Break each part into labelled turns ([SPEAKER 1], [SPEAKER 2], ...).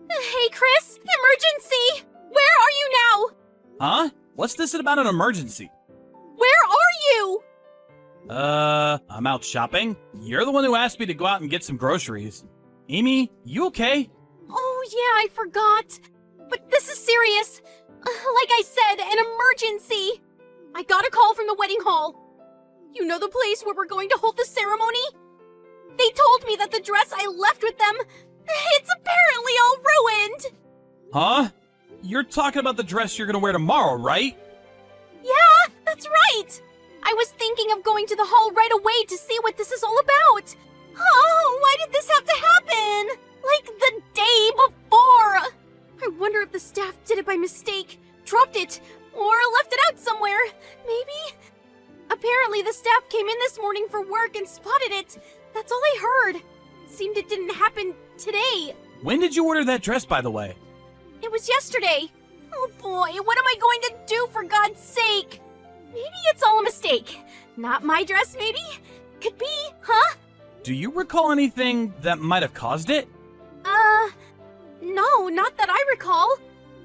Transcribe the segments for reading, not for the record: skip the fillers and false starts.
[SPEAKER 1] Hey, Chris! Emergency! Where are you now?
[SPEAKER 2] Huh? What's this about an emergency?
[SPEAKER 1] Where are you?
[SPEAKER 2] I'm out shopping. You're the one who asked me to go out and get some groceries. Amy, you okay?
[SPEAKER 1] Oh, yeah, I forgot. But this is serious. Like I said, an emergency. I got a call from the wedding hall. You know the place where we're going to hold the ceremony? They told me that the dress I left with them, it's apparently all ruined.
[SPEAKER 2] Huh? You're talking about the dress you're gonna wear tomorrow, right?
[SPEAKER 1] Yeah, that's right. I was thinking of going to the hall right away to see what this is all about. Oh, why did this have to happen? Like the day before. I wonder if the staff did it by mistake, dropped it, or left it out somewhere. Maybe? Apparently the staff came in this morning for work and spotted it. That's all I heard. Seemed it didn't happen today.
[SPEAKER 2] When did you order that dress, by the way?
[SPEAKER 1] It was yesterday. Oh boy, what am I going to do for God's sake? Maybe it's all a mistake. Not my dress, maybe? Could be, huh?
[SPEAKER 2] Do you recall anything that might have caused it?
[SPEAKER 1] No, not that I recall.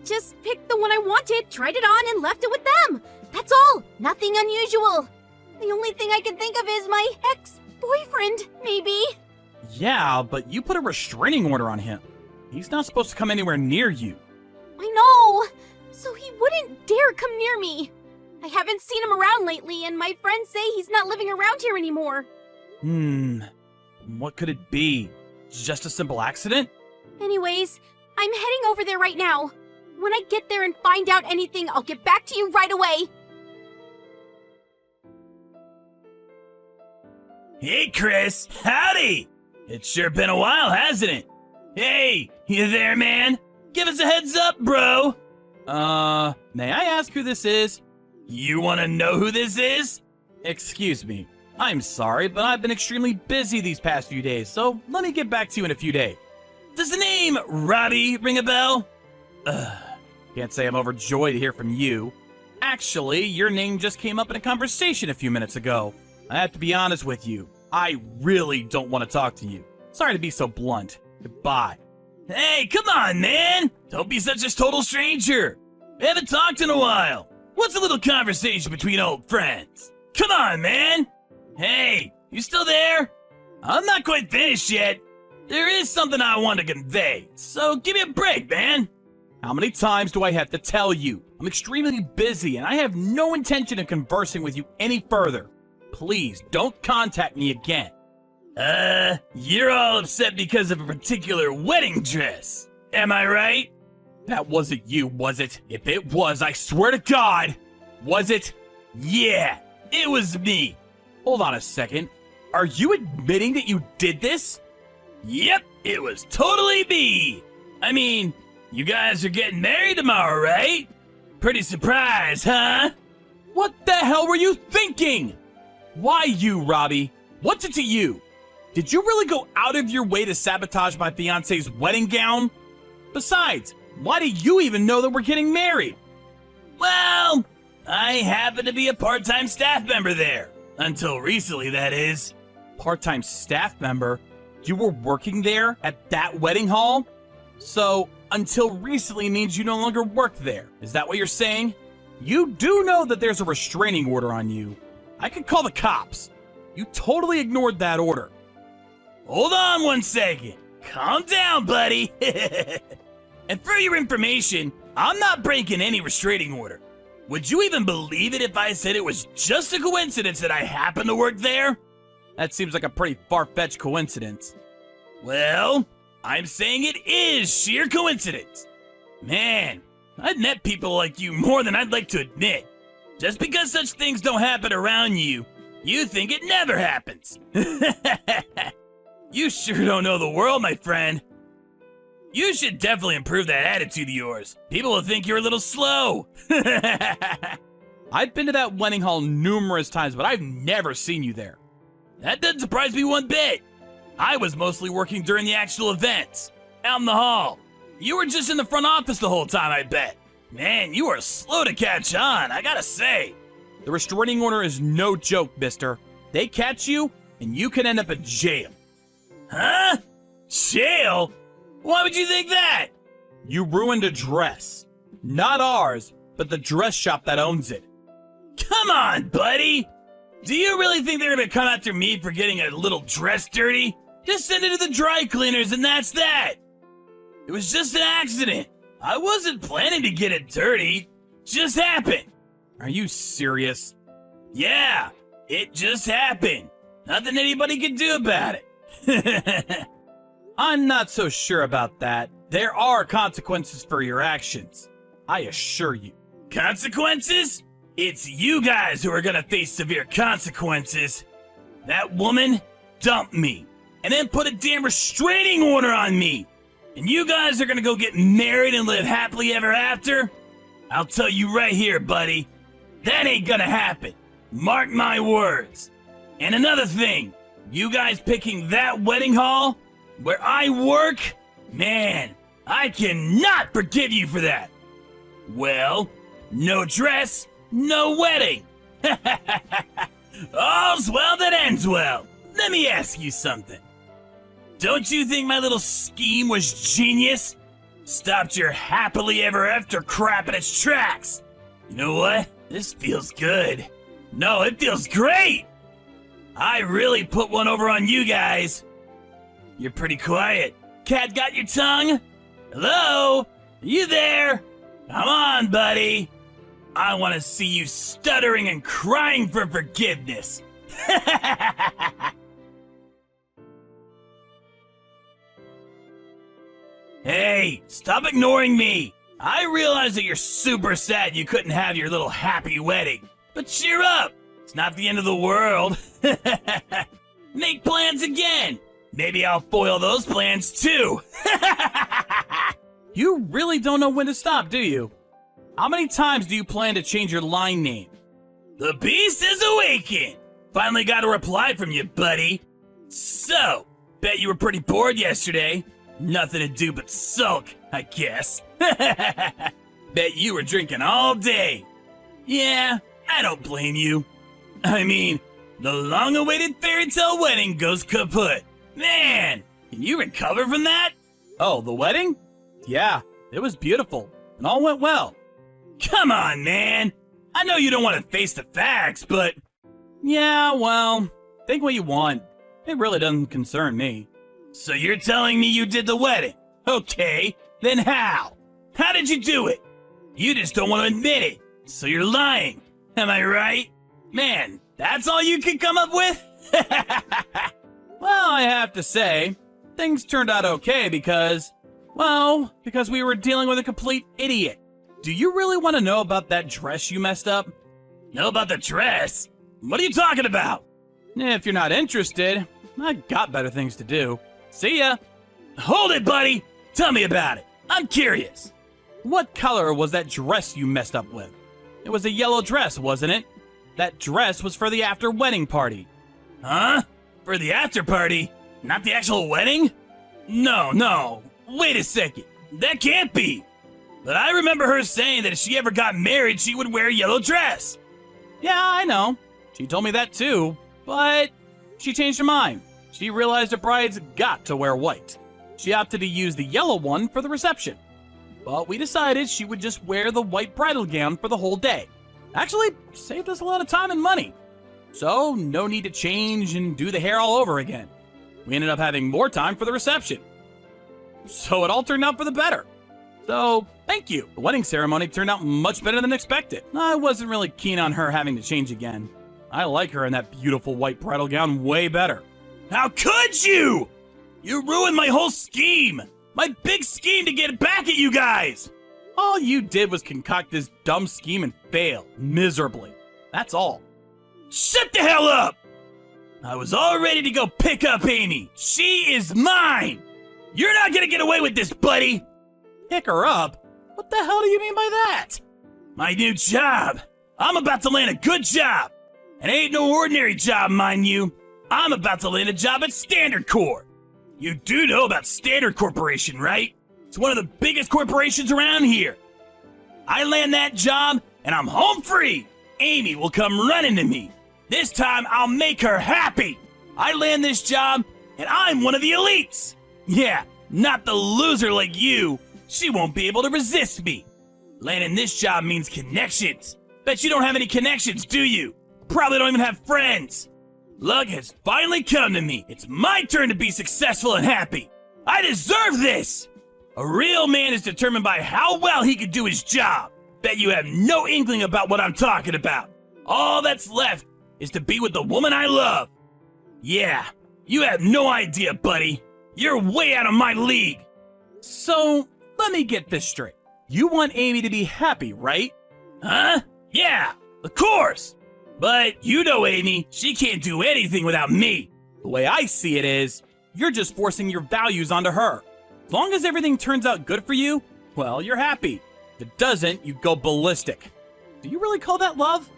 [SPEAKER 1] Just picked the one I wanted, tried it on, and left it with them. That's all. Nothing unusual. The only thing I can think of is my ex-boyfriend, maybe.
[SPEAKER 2] Yeah, but you put a restraining order on him. He's not supposed to come anywhere near you.
[SPEAKER 1] I know. So he wouldn't dare come near me. I haven't seen him around lately, and my friends say he's not living around here anymore.
[SPEAKER 2] What could it be? Just a simple accident?
[SPEAKER 1] Anyways, I'm heading over there right now. When I get there and find out anything, I'll get back to you right away.
[SPEAKER 3] Hey, Chris. Howdy. It's sure been a while, hasn't it? Hey, you there, man? Give us a heads up, bro.
[SPEAKER 2] May I ask who this is?
[SPEAKER 3] You want to know who this is?
[SPEAKER 2] Excuse me. I'm sorry, but I've been extremely busy these past few days, so let me get back to you in a few days.
[SPEAKER 3] Does the name Robbie ring a bell?
[SPEAKER 2] Can't say I'm overjoyed to hear from you. Actually, your name just came up in a conversation a few minutes ago. I have to be honest with you. I really don't want to talk to you. Sorry to be so blunt. Goodbye.
[SPEAKER 3] Hey, come on, man. Don't be such a total stranger. We haven't talked in a while. What's a little conversation between old friends? Come on, man. Hey, you still there? I'm not quite finished yet. There is something I want to convey, so give me a break, man.
[SPEAKER 2] How many times do I have to tell you? I'm extremely busy and I have no intention of conversing with you any further. Please don't contact me again.
[SPEAKER 3] You're all upset because of a particular wedding dress. Am I right?
[SPEAKER 2] That wasn't you, was it? If it was, I swear to God. Was it?
[SPEAKER 3] Yeah, it was me.
[SPEAKER 2] Hold on a second. Are you admitting that you did this?
[SPEAKER 3] Yep, it was totally me. I mean, you guys are getting married tomorrow, right? Pretty surprised, huh?
[SPEAKER 2] What the hell were you thinking? Why you, Robbie? What's it to you? Did you really go out of your way to sabotage my fiance's wedding gown? Besides, why do you even know that we're getting married?
[SPEAKER 3] Well, I happen to be a part-time staff member there. Until recently, that is.
[SPEAKER 2] Part-time staff member? You were working there at that wedding hall? So, until recently means you no longer worked there. Is that what you're saying? You do know that there's a restraining order on you. I could call the cops. You totally ignored that order.
[SPEAKER 3] Hold on 1 second. Calm down, buddy. And for your information, I'm not breaking any restraining order. Would you even believe it if I said it was just a coincidence that I happen to work there?
[SPEAKER 2] That seems like a pretty far-fetched coincidence.
[SPEAKER 3] Well, I'm saying it is sheer coincidence. Man, I've met people like you more than I'd like to admit. Just because such things don't happen around you, you think it never happens. You sure don't know the world, my friend. You should definitely improve that attitude of yours. People will think you're a little slow.
[SPEAKER 2] I've been to that wedding hall numerous times, but I've never seen you there.
[SPEAKER 3] That doesn't surprise me one bit. I was mostly working during the actual events, out in the hall. You were just in the front office the whole time, I bet. Man, you are slow to catch on, I gotta say.
[SPEAKER 2] The restraining order is no joke, mister. They catch you, and you can end up in jail.
[SPEAKER 3] Huh? Jail? Why would you think that?
[SPEAKER 2] You ruined a dress. Not ours, but the dress shop that owns it.
[SPEAKER 3] Come on, buddy! Do you really think they're gonna come after me for getting a little dress dirty? Just send it to the dry cleaners and that's that! It was just an accident. I wasn't planning to get it dirty. Just happened.
[SPEAKER 2] Are you serious?
[SPEAKER 3] Yeah, it just happened. Nothing anybody can do about it.
[SPEAKER 2] I'm not so sure about that. There are consequences for your actions. I assure you.
[SPEAKER 3] Consequences? It's you guys who are gonna face severe consequences. That woman dumped me and then put a damn restraining order on me. And you guys are gonna go get married and live happily ever after? I'll tell you right here, buddy. That ain't gonna happen. Mark my words. And another thing, you guys picking that wedding hall where I work? Man, I cannot forgive you for that. Well, no dress, no wedding. All's well that ends well. Let me ask you something. Don't you think my little scheme was genius? Stopped your happily ever after crap in its tracks. You know what? This feels good. No, it feels great. I really put one over on you guys. You're pretty quiet. Cat got your tongue? Hello? Are you there? Come on, buddy. I want to see you stuttering and crying for forgiveness. Hey, stop ignoring me. I realize that you're super sad you couldn't have your little happy wedding. But cheer up. It's not the end of the world. Make plans again. Maybe I'll foil those plans too.
[SPEAKER 2] You really don't know when to stop, do you? How many times do you plan to change your line name?
[SPEAKER 3] The beast is awakened. Finally got a reply from you, buddy. So, bet you were pretty bored yesterday. Nothing to do but sulk, I guess. Bet you were drinking all day. Yeah, I don't blame you. I mean, the long-awaited fairy tale wedding goes kaput. Man, can you recover from that?
[SPEAKER 2] Oh, the wedding? Yeah, it was beautiful, and all went well.
[SPEAKER 3] Come on, man. I know you don't want to face the facts, but...
[SPEAKER 2] Yeah, well, think what you want. It really doesn't concern me.
[SPEAKER 3] So you're telling me you did the wedding? Okay, then how? How did you do it? You just don't want to admit it, so you're lying. Am I right? Man, that's all you can come up with?
[SPEAKER 2] Well, I have to say, things turned out okay because we were dealing with a complete idiot. Do you really want to know about that dress you messed up?
[SPEAKER 3] Know about the dress? What are you talking about?
[SPEAKER 2] If you're not interested, I've got better things to do. See ya!
[SPEAKER 3] Hold it, buddy! Tell me about it. I'm curious.
[SPEAKER 2] What color was that dress you messed up with? It was a yellow dress, wasn't it? That dress was for the after-wedding party.
[SPEAKER 3] Huh? For the after party? Not the actual wedding? No. Wait a second. That can't be. But I remember her saying that if she ever got married, she would wear a yellow dress.
[SPEAKER 2] Yeah, I know. She told me that too, but she changed her mind. She realized a bride's got to wear white. She opted to use the yellow one for the reception. But we decided she would just wear the white bridal gown for the whole day. Actually, saved us a lot of time and money. So, no need to change and do the hair all over again. We ended up having more time for the reception. So it all turned out for the better. So, thank you. The wedding ceremony turned out much better than expected. I wasn't really keen on her having to change again. I like her in that beautiful white bridal gown way better.
[SPEAKER 3] How could you? You ruined my whole scheme. My big scheme to get back at you guys.
[SPEAKER 2] All you did was concoct this dumb scheme and fail miserably. That's all.
[SPEAKER 3] Shut the hell up! I was all ready to go pick up Amy. She is mine. You're not gonna get away with this, buddy.
[SPEAKER 2] Pick her up? What the hell do you mean by that?
[SPEAKER 3] My new job. I'm about to land a good job. It ain't no ordinary job, mind you. I'm about to land a job at Standard Corp. You do know about Standard Corporation, right? It's one of the biggest corporations around here. I land that job and I'm home free. Amy will come running to me. This time I'll make her happy. I land this job and I'm one of the elites. Yeah, not the loser like you. she won't be able to resist me. Landing this job means connections. Bet you don't have any connections, do you? Probably don't even have friends. Luck has finally come to me. It's my turn to be successful and happy. I deserve this. A real man is determined by how well he can do his job. Bet you have no inkling about what I'm talking about. All that's left is to be with the woman I love. Yeah, you have no idea, buddy. You're way out of my league.
[SPEAKER 2] So, let me get this straight. You want Amy to be happy, right?
[SPEAKER 3] Huh? Yeah, of course. But you know Amy, she can't do anything without me.
[SPEAKER 2] The way I see it is, you're just forcing your values onto her. As long as everything turns out good for you, well, you're happy. If it doesn't, you go ballistic. Do you really call that love?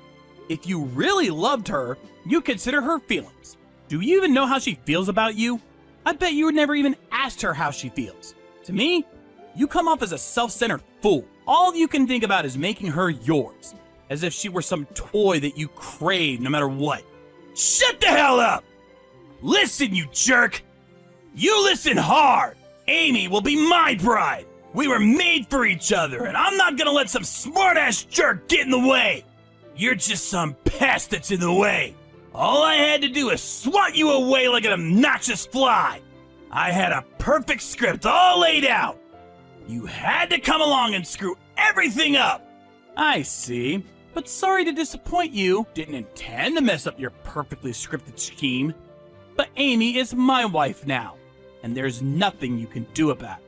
[SPEAKER 2] If you really loved her, you consider her feelings. Do you even know how she feels about you? I bet you would never even asked her how she feels. To me, you come off as a self-centered fool. All you can think about is making her yours, as if she were some toy that you crave no matter what.
[SPEAKER 3] Shut the hell up! Listen, you jerk! You listen hard! Amy will be my bride! We were made for each other, and I'm not gonna let some smart-ass jerk get in the way! You're just some pest that's in the way! All I had to do is swat you away like an obnoxious fly! I had a perfect script all laid out! You had to come along and screw everything up!
[SPEAKER 2] I see. But sorry to disappoint you. Didn't intend to mess up your perfectly scripted scheme. But Amy is my wife now, and there's nothing you can do about it.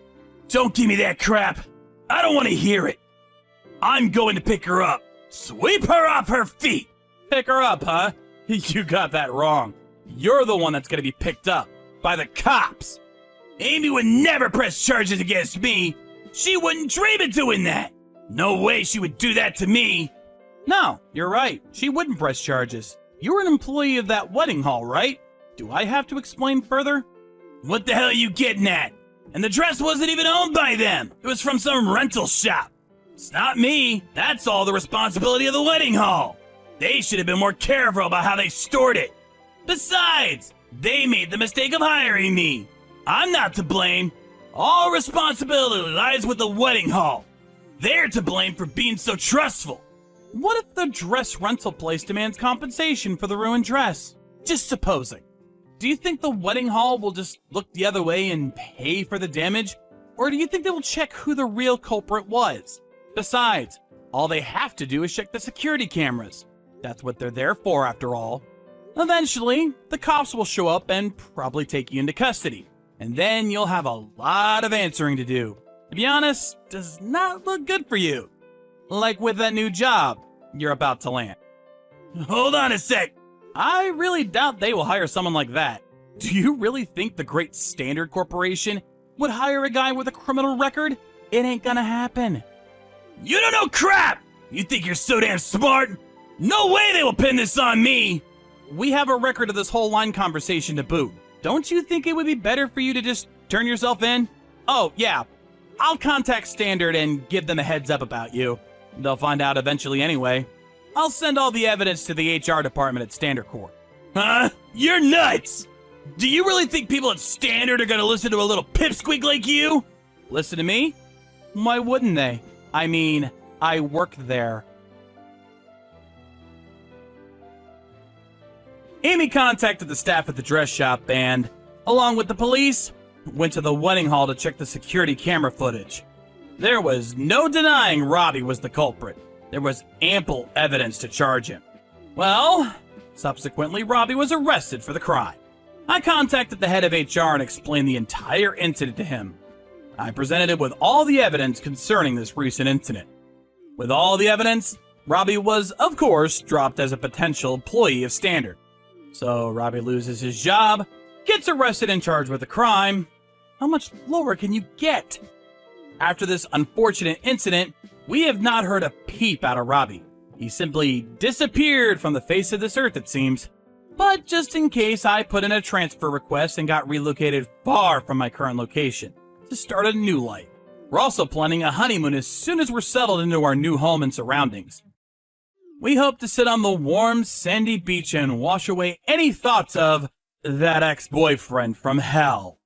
[SPEAKER 3] Don't give me that crap! I don't want to hear it! I'm going to pick her up! Sweep her off her feet!
[SPEAKER 2] Pick her up, huh? You got that wrong. You're the one that's gonna be picked up. By the cops!
[SPEAKER 3] Amy would never press charges against me! She wouldn't dream of doing that! No way she would do that to me!
[SPEAKER 2] No, you're right. She wouldn't press charges. You were an employee of that wedding hall, right? Do I have to explain further?
[SPEAKER 3] What the hell are you getting at? And the dress wasn't even owned by them! It was from some rental shop! It's not me! That's all the responsibility of the wedding hall! They should have been more careful about how they stored it! Besides, they made the mistake of hiring me! I'm not to blame! All responsibility lies with the wedding hall! They're to blame for being so trustful!
[SPEAKER 2] What if the dress rental place demands compensation for the ruined dress? Just supposing. Do you think the wedding hall will just look the other way and pay for the damage? Or do you think they will check who the real culprit was? Besides, all they have to do is check the security cameras. That's what they're there for, after all. Eventually, the cops will show up and probably take you into custody. And then you'll have a lot of answering to do. To be honest, does not look good for you. Like with that new job you're about to land.
[SPEAKER 3] Hold on a sec.
[SPEAKER 2] I really doubt they will hire someone like that. Do you really think the Great Standard Corporation would hire a guy with a criminal record? It ain't gonna happen.
[SPEAKER 3] You don't know crap! You think you're so damn smart? No way they will pin this on me!
[SPEAKER 2] We have a record of this whole line conversation to boot. Don't you think it would be better for you to just turn yourself in? Oh, yeah. I'll contact Standard and give them a heads up about you. They'll find out eventually anyway. I'll send all the evidence to the HR department at Standard Corp.
[SPEAKER 3] Huh? You're nuts! Do you really think people at Standard are gonna listen to a little pipsqueak like you?
[SPEAKER 2] Listen to me? Why wouldn't they? I mean, I work there. Amy contacted the staff at the dress shop and, along with the police, went to the wedding hall to check the security camera footage. There was no denying Robbie was the culprit. There was ample evidence to charge him. Well, subsequently, Robbie was arrested for the crime. I contacted the head of HR and explained the entire incident to him. I presented him with all the evidence concerning this recent incident. With all the evidence, Robbie was, of course, dropped as a potential employee of Standard. So Robbie loses his job, gets arrested and charged with a crime. How much lower can you get? After this unfortunate incident, we have not heard a peep out of Robbie. He simply disappeared from the face of this earth, it seems. But just in case, I put in a transfer request and got relocated far from my current location to start a new life. We're also planning a honeymoon as soon as we're settled into our new home and surroundings. We hope to sit on the warm, sandy beach and wash away any thoughts of that ex-boyfriend from hell.